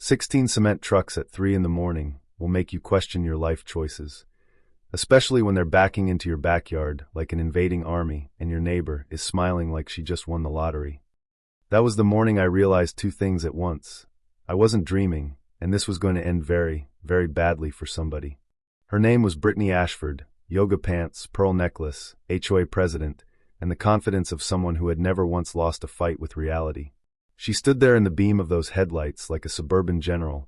16 cement trucks at 3 in the morning will make you question your life choices, especially when they're backing into your backyard like an invading army and your neighbor is smiling like she just won the lottery. That was the morning I realized two things at once. I wasn't dreaming, and this was going to end very, very badly for somebody. Her name was Brittany Ashford, yoga pants, pearl necklace, HOA president, and the confidence of someone who had never once lost a fight with reality. She stood there in the beam of those headlights like a suburban general,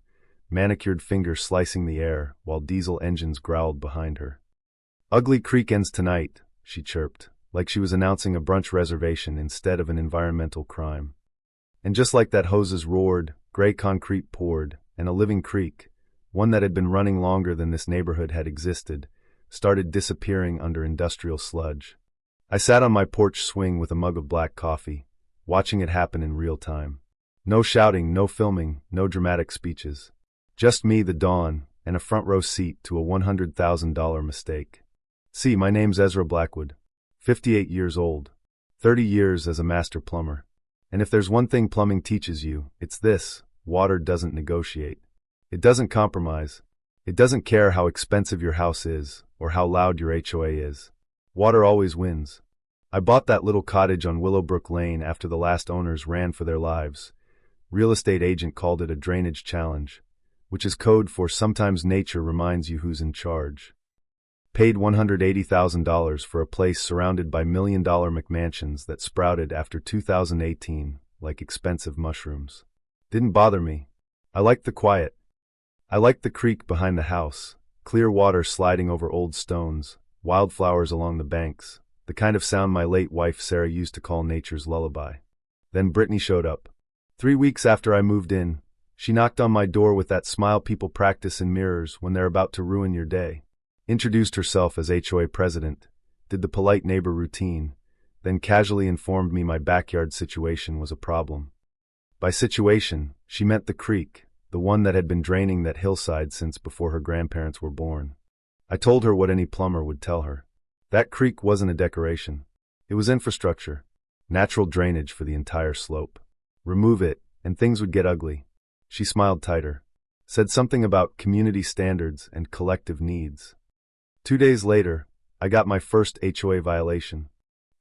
manicured fingers slicing the air while diesel engines growled behind her. "Ugly Creek ends tonight," she chirped, like she was announcing a brunch reservation instead of an environmental crime. And just like that, hoses roared, gray concrete poured, and a living creek, one that had been running longer than this neighborhood had existed, started disappearing under industrial sludge. I sat on my porch swing with a mug of black coffee, watching it happen in real time. No shouting, no filming, no dramatic speeches. Just me, the dawn, and a front row seat to a $100,000 mistake. See, my name's Ezra Blackwood, 58 years old, 30 years as a master plumber. And if there's one thing plumbing teaches you, it's this: water doesn't negotiate. It doesn't compromise. It doesn't care how expensive your house is or how loud your HOA is. Water always wins. I bought that little cottage on Willowbrook Lane after the last owners ran for their lives. Real estate agent called it a drainage challenge, which is code for sometimes nature reminds you who's in charge. Paid $180,000 for a place surrounded by million-dollar McMansions that sprouted after 2018 like expensive mushrooms. Didn't bother me. I liked the quiet. I liked the creek behind the house, clear water sliding over old stones, wildflowers along the banks, the kind of sound my late wife Sarah used to call nature's lullaby. Then Brittany showed up. 3 weeks after I moved in, she knocked on my door with that smile people practice in mirrors when they're about to ruin your day. Introduced herself as HOA president, did the polite neighbor routine, then casually informed me my backyard situation was a problem. By situation, she meant the creek, the one that had been draining that hillside since before her grandparents were born. I told her what any plumber would tell her. That creek wasn't a decoration. It was infrastructure, natural drainage for the entire slope. Remove it, and things would get ugly. She smiled tighter, said something about community standards and collective needs. 2 days later, I got my first HOA violation.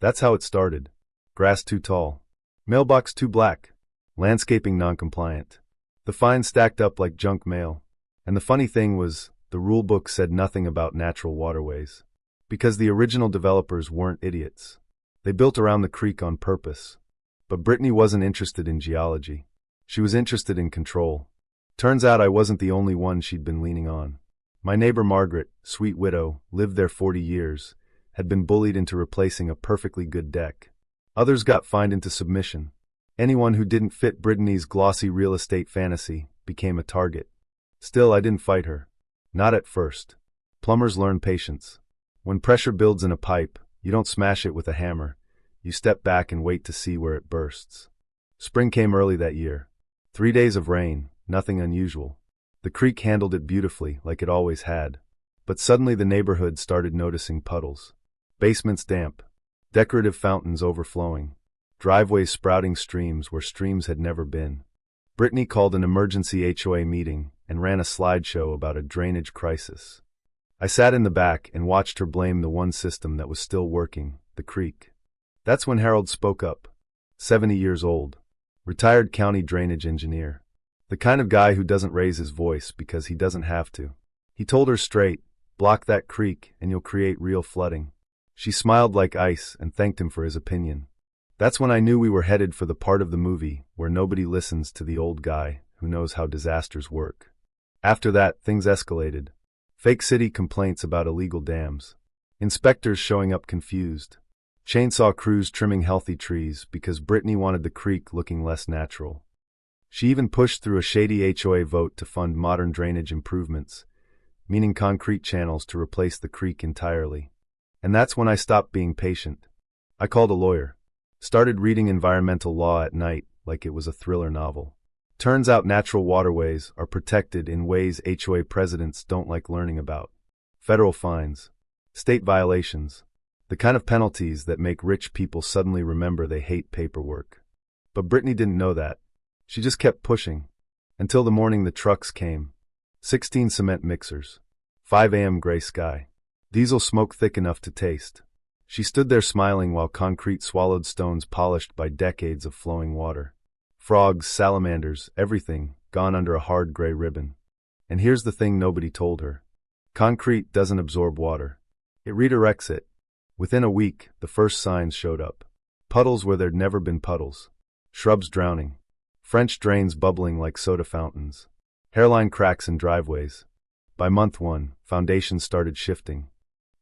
That's how it started. Grass too tall. Mailbox too black. Landscaping non-compliant. The fines stacked up like junk mail. And the funny thing was, the rulebook said nothing about natural waterways. Because the original developers weren't idiots. They built around the creek on purpose. But Brittany wasn't interested in geology. She was interested in control. Turns out I wasn't the only one she'd been leaning on. My neighbor Margaret, sweet widow, lived there 40 years, had been bullied into replacing a perfectly good deck. Others got fined into submission. Anyone who didn't fit Brittany's glossy real estate fantasy became a target. Still, I didn't fight her. Not at first. Plumbers learn patience. When pressure builds in a pipe, you don't smash it with a hammer. You step back and wait to see where it bursts. Spring came early that year. 3 days of rain, nothing unusual. The creek handled it beautifully, like it always had. But suddenly the neighborhood started noticing puddles. Basements damp. Decorative fountains overflowing. Driveways sprouting streams where streams had never been. Brittany called an emergency HOA meeting and ran a slideshow about a drainage crisis. I sat in the back and watched her blame the one system that was still working, the creek. That's when Harold spoke up. 70 years old. Retired county drainage engineer. The kind of guy who doesn't raise his voice because he doesn't have to. He told her straight, block that creek and you'll create real flooding. She smiled like ice and thanked him for his opinion. That's when I knew we were headed for the part of the movie where nobody listens to the old guy who knows how disasters work. After that, things escalated. Fake city complaints about illegal dams. Inspectors showing up confused. Chainsaw crews trimming healthy trees because Brittany wanted the creek looking less natural. She even pushed through a shady HOA vote to fund modern drainage improvements, meaning concrete channels to replace the creek entirely. And that's when I stopped being patient. I called a lawyer. Started reading environmental law at night like it was a thriller novel. Turns out natural waterways are protected in ways HOA presidents don't like learning about. Federal fines. State violations. The kind of penalties that make rich people suddenly remember they hate paperwork. But Brittany didn't know that. She just kept pushing. Until the morning the trucks came. 16 cement mixers. 5 a.m. gray sky. Diesel smoke thick enough to taste. She stood there smiling while concrete swallowed stones polished by decades of flowing water. Frogs, salamanders, everything, gone under a hard gray ribbon. And here's the thing nobody told her. Concrete doesn't absorb water. It redirects it. Within a week, the first signs showed up. Puddles where there'd never been puddles. Shrubs drowning. French drains bubbling like soda fountains. Hairline cracks in driveways. By month 1, foundations started shifting.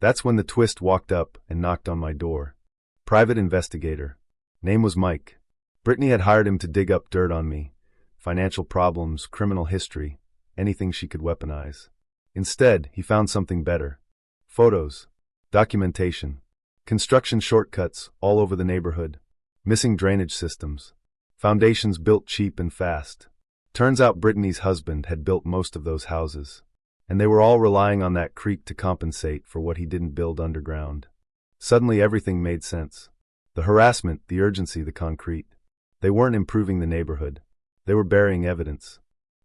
That's when the twist walked up and knocked on my door. Private investigator. Name was Mike. Brittany had hired him to dig up dirt on me. Financial problems, criminal history, anything she could weaponize. Instead, he found something better. Photos. Documentation. Construction shortcuts all over the neighborhood. Missing drainage systems. Foundations built cheap and fast. Turns out Brittany's husband had built most of those houses. And they were all relying on that creek to compensate for what he didn't build underground. Suddenly everything made sense. The harassment, the urgency, the concrete. They weren't improving the neighborhood. They were burying evidence.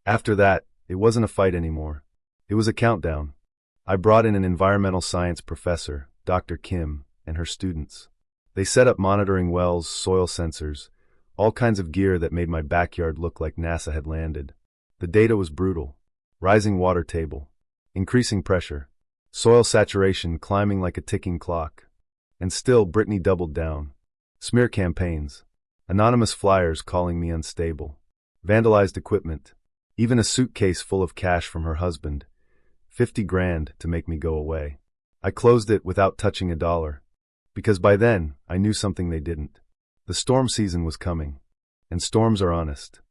After that, it wasn't a fight anymore. It was a countdown. I brought in an environmental science professor, Dr. Kim, and her students. They set up monitoring wells, soil sensors, all kinds of gear that made my backyard look like NASA had landed. The data was brutal. Rising water table. Increasing pressure. Soil saturation climbing like a ticking clock. And still, Brittany doubled down. Smear campaigns. Anonymous flyers calling me unstable. Vandalized equipment. Even a suitcase full of cash from her husband. 50 grand to make me go away. I closed it without touching a dollar. Because by then, I knew something they didn't. The storm season was coming. And storms are honest.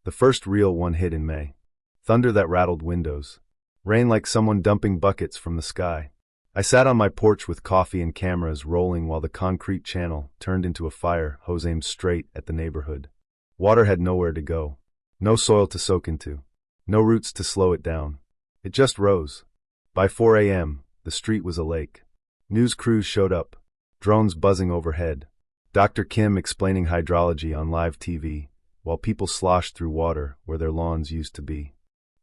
The first real one hit in May. Thunder that rattled windows. Rain like someone dumping buckets from the sky. I sat on my porch with coffee and cameras rolling while the concrete channel turned into a fire hose aimed straight at the neighborhood. Water had nowhere to go. No soil to soak into. No roots to slow it down. It just rose. By 4 a.m., the street was a lake. News crews showed up. Drones buzzing overhead. Dr. Kim explaining hydrology on live TV, while people sloshed through water where their lawns used to be.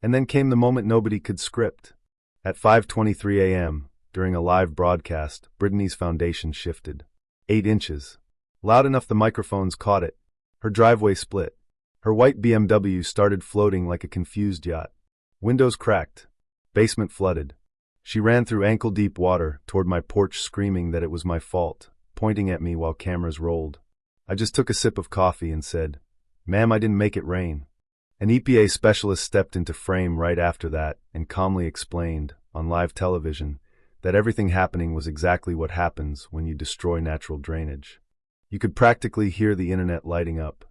And then came the moment nobody could script. At 5:23 a.m., during a live broadcast, Brittany's foundation shifted. 8 inches. Loud enough the microphones caught it. Her driveway split. Her white BMW started floating like a confused yacht. Windows cracked. Basement flooded. She ran through ankle-deep water toward my porch screaming that it was my fault, pointing at me while cameras rolled. I just took a sip of coffee and said, "Ma'am, I didn't make it rain." An EPA specialist stepped into frame right after that and calmly explained, on live television, that everything happening was exactly what happens when you destroy natural drainage. You could practically hear the internet lighting up.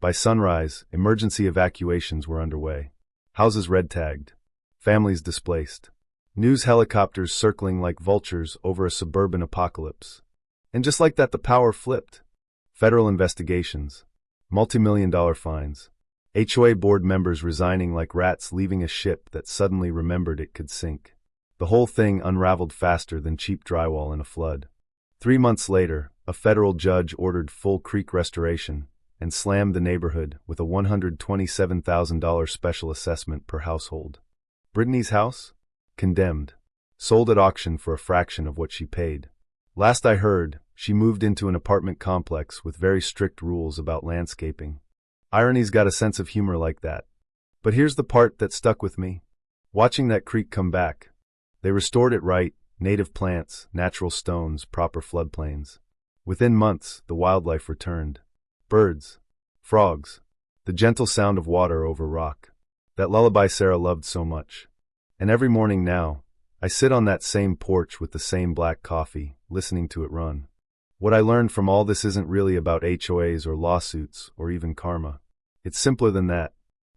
By sunrise, emergency evacuations were underway. Houses red-tagged. Families displaced. News helicopters circling like vultures over a suburban apocalypse. And just like that, the power flipped. Federal investigations. Multi-million-dollar fines. HOA board members resigning like rats leaving a ship that suddenly remembered it could sink. The whole thing unraveled faster than cheap drywall in a flood. 3 months later, a federal judge ordered full creek restoration and slammed the neighborhood with a $127,000 special assessment per household. Brittany's house? Condemned. Sold at auction for a fraction of what she paid. Last I heard, she moved into an apartment complex with very strict rules about landscaping. Irony's got a sense of humor like that. But here's the part that stuck with me. Watching that creek come back. They restored it right, native plants, natural stones, proper floodplains. Within months, the wildlife returned. Birds. Frogs. The gentle sound of water over rock. That lullaby Sarah loved so much. And every morning now, I sit on that same porch with the same black coffee, listening to it run. What I learned from all this isn't really about HOAs or lawsuits or even karma. It's simpler than that.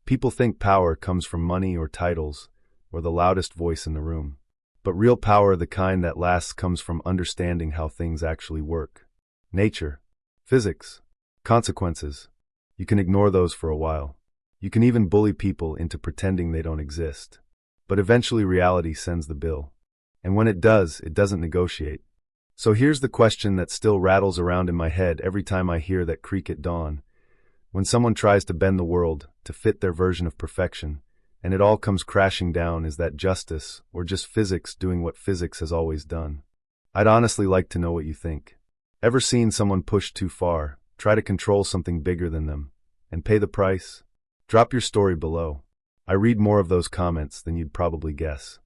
People think power comes from money or titles or the loudest voice in the room. But real power, the kind that lasts, comes from understanding how things actually work. Nature. Physics. Consequences. You can ignore those for a while. You can even bully people into pretending they don't exist. But eventually reality sends the bill. And when it does, it doesn't negotiate. So here's the question that still rattles around in my head every time I hear that creak at dawn. When someone tries to bend the world to fit their version of perfection, and it all comes crashing down, is that justice, or just physics doing what physics has always done? I'd honestly like to know what you think. Ever seen someone push too far, try to control something bigger than them, and pay the price? Drop your story below. I read more of those comments than you'd probably guess.